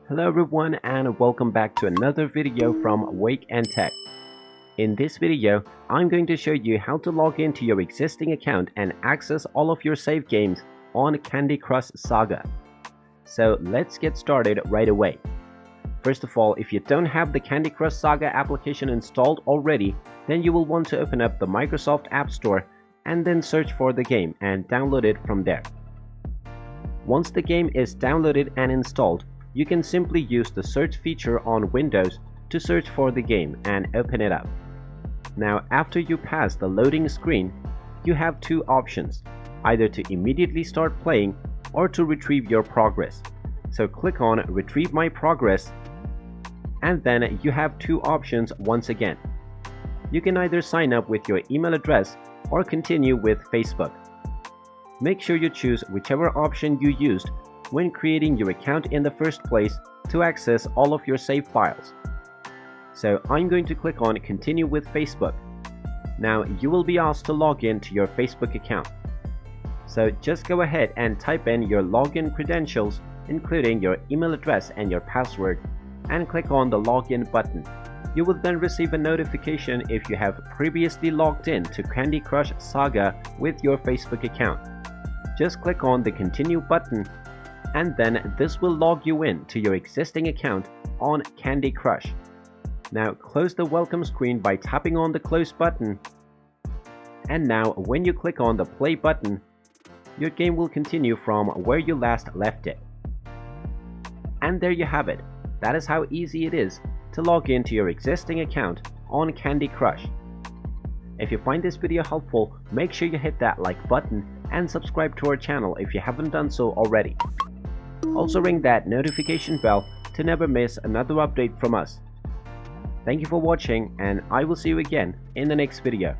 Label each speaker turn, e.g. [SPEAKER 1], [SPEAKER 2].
[SPEAKER 1] Hello everyone and welcome back to another video from Wake&Tech. In this video, I'm going to show you how to log into your existing account and access all of your save games on Candy Crush Saga. So let's get started right away. First of all, if you don't have the Candy Crush Saga application installed already, then you will want to open up the Microsoft App Store and then search for the game and download it from there. Once the game is downloaded and installed, you can simply use the search feature on Windows to search for the game and open it up. Now, after you pass the loading screen, you have two options, either to immediately start playing or to retrieve your progress. So click on Retrieve My Progress, and then you have two options once again. You can either sign up with your email address or continue with Facebook. Make sure you choose whichever option you used when creating your account in the first place to access all of your save files. So I'm going to click on Continue with Facebook. Now you will be asked to log in to your Facebook account. So just go ahead and type in your login credentials, including your email address and your password, and click on the login button. You will then receive a notification if you have previously logged in to Candy Crush Saga with your Facebook account. Just click on the Continue button, and then this will log you in to your existing account on Candy Crush. Now close the welcome screen by tapping on the Close button, and now when you click on the Play button, your game will continue from where you last left it. And there you have it. That is how easy it is to log into your existing account on Candy Crush. If you find this video helpful, make sure you hit that like button and subscribe to our channel if you haven't done so already. Also ring that notification bell to never miss another update from us. Thank you for watching, and I will see you again in the next video.